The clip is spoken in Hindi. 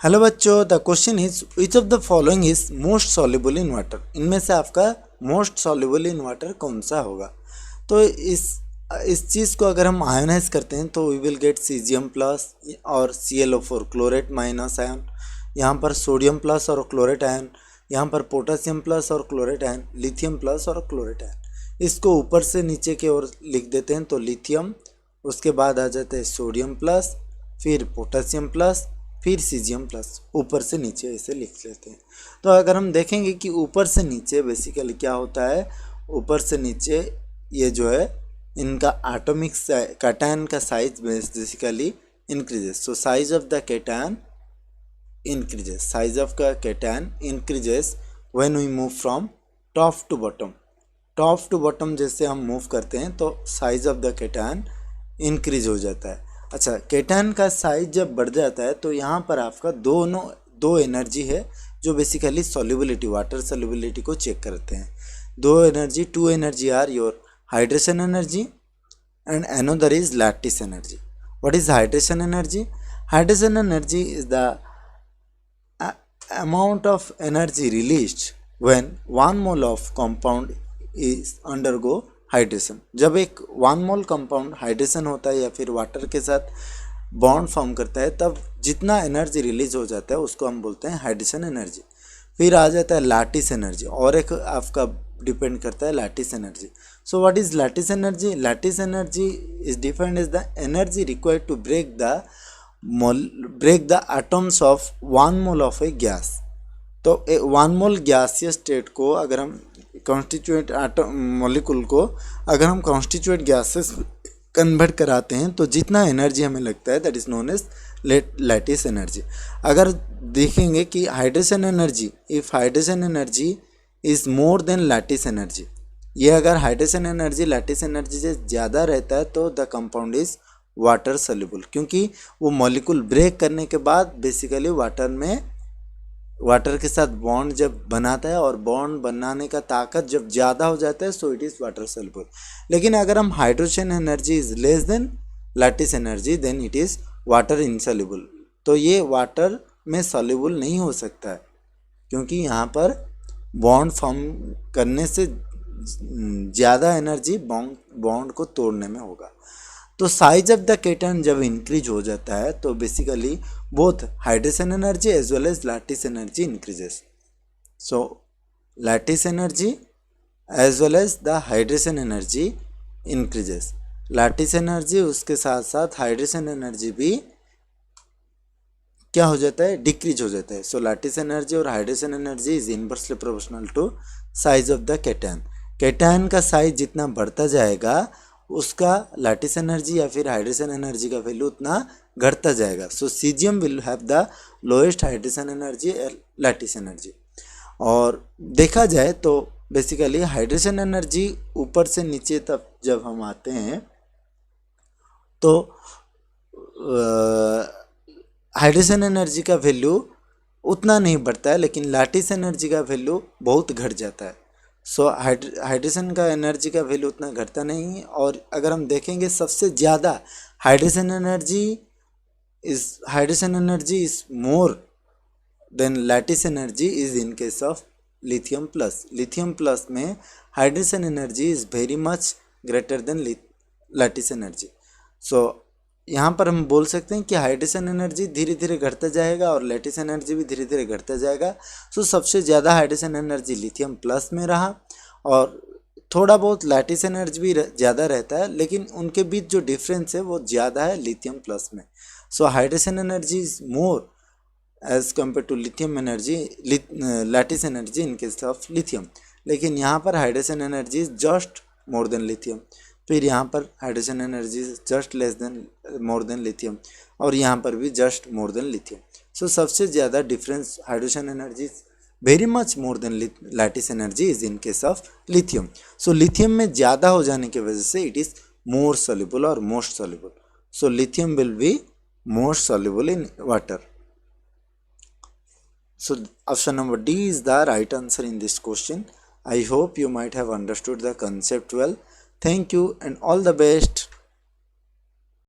हेलो बच्चों, the question is which of the following is most soluble in water. इनमें से आपका मोस्ट सॉल्युबल इन वाटर कौन सा होगा। तो इस चीज़ को अगर हम आयोनाइज करते हैं तो we will get caesium plus और ClO4 क्लोरेट माइनस आयन, यहाँ पर सोडियम प्लस और क्लोरेट आयन, यहाँ पर पोटेशियम प्लस और क्लोरेट आयन, लिथियम प्लस और क्लोरेट आयन। इसको ऊपर से नीचे की ओर लिख देते हैं तो लिथियम, उसके बाद आ जाता है सोडियम प्लस, फिर पोटेशियम प्लस, फिर सीजियम प्लस। ऊपर से नीचे ऐसे लिख लेते हैं। तो अगर हम देखेंगे कि ऊपर से नीचे बेसिकली क्या होता है, ऊपर से नीचे ये जो है इनका एटॉमिक कैटायन का size basically increases. So size of the cation increases, size of cation increases when we move from top to bottom। Top to bottom जैसे हम मूव करते हैं तो size of the cation increase हो जाता है। अच्छा, कैटायन का साइज जब बढ़ जाता है तो यहाँ पर आपका दो एनर्जी है जो बेसिकली सॉल्युबिलिटी, वाटर सॉल्युबिलिटी को चेक करते हैं। Two energy are your hydration energy and another is lattice energy. What is hydration energy? Hydration energy is the amount of energy released when 1 mole of compound is undergo hydration। जब एक 1 mole compound हाइड्रेशन होता है या फिर वाटर के साथ बॉन्ड फॉर्म करता है तब जितना एनर्जी रिलीज हो जाता है उसको हम बोलते हैं हाइड्रेशन एनर्जी। फिर आ जाता है लैटिस एनर्जी, और एक आपका डिपेंड करता है lattice energy. So what is lattice energy? Lattice energy is defined as the energy required to break the atoms of 1 mole of a gas। तो 1 mole गैसियस स्टेट को अगर हम कॉन्स्टिट्यूएंट मॉलिक्यूल को अगर हम कॉन्स्टिट्यूएंट गैसेस कन्वर्ट कराते हैं तो जितना एनर्जी हमें लगता है that is known as lattice energy. अगर देखेंगे कि hydration energy, if hydration energy is more than lattice energy, ये अगर हाइड्रेशन एनर्जी लैटिस एनर्जी से ज़्यादा रहता है तो the compound is water soluble, क्योंकि वो मॉलिक्यूल ब्रेक करने के बाद बेसिकली वाटर के साथ बॉन्ड जब बनाता है और बॉन्ड बनाने का ताकत जब ज़्यादा हो जाता है so it is water soluble. लेकिन अगर हम hydrogen energy is less than lattice energy then it is water insoluble. तो ये वाटर में सॉल्युबल नहीं हो सकता है क्योंकि यहाँ पर बॉन्ड फॉर्म करने से ज़्यादा एनर्जी बॉन्ड को तोड़ने में होगा। तो साइज ऑफ द कैटायन जब इंक्रीज हो जाता है तो basically both hydration energy as well as lattice energy increases. So lattice energy as well as the hydration energy increases. Lattice energy उसके साथ साथ हाइड्रेशन एनर्जी भी क्या हो जाता है, डिक्रीज हो जाता है। सो लैटिस एनर्जी और hydration energy is inversely proportional to size of the cation. Cation का साइज जितना बढ़ता जाएगा उसका लैटिस एनर्जी या फिर हाइड्रेशन एनर्जी का वैल्यू उतना घटता जाएगा। So caesium will have the lowest hydration energy lattice energy. और देखा जाए तो बेसिकली हाइड्रेशन एनर्जी ऊपर से नीचे तक जब हम आते हैं तो हाइड्रेशन एनर्जी का वैल्यू उतना नहीं बढ़ता है, लेकिन लैटिस एनर्जी का वैल्यू बहुत घट जाता है। सो हाइड्रेशन का एनर्जी का वैल्यू उतना घटता नहीं है। और अगर हम देखेंगे सबसे ज़्यादा hydration energy is more than lattice energy is in case of lithium plus. Lithium plus में hydration energy is very much greater than lattice energy. So यहाँ पर हम बोल सकते हैं कि हाइड्रेशन एनर्जी धीरे धीरे घटता जाएगा और लैटिस एनर्जी भी धीरे धीरे घटता जाएगा। सो सबसे ज़्यादा हाइड्रेशन एनर्जी लिथियम प्लस में रहा और थोड़ा बहुत लैटिस एनर्जी भी ज़्यादा रहता है, लेकिन उनके बीच जो डिफरेंस है वो ज़्यादा है लिथियम प्लस में। So hydration energy is more as compare to lithium energy, lattice energy in case of lithium. लेकिन यहाँ पर hydration energy is just more than lithium, फिर यहाँ पर hydrogen energy just less than more than lithium, और यहाँ पर भी just more than lithium. So सबसे ज़्यादा difference hydrogen energy very much more than lattice energy is in case of lithium. So lithium में ज़्यादा हो जाने की वजह से इट इज़ मोर सॉल्युबल और most soluble. So lithium will be most soluble in water. So option number D is the right answer in this question. I hope you might have understood the concept well. Thank you and all the best.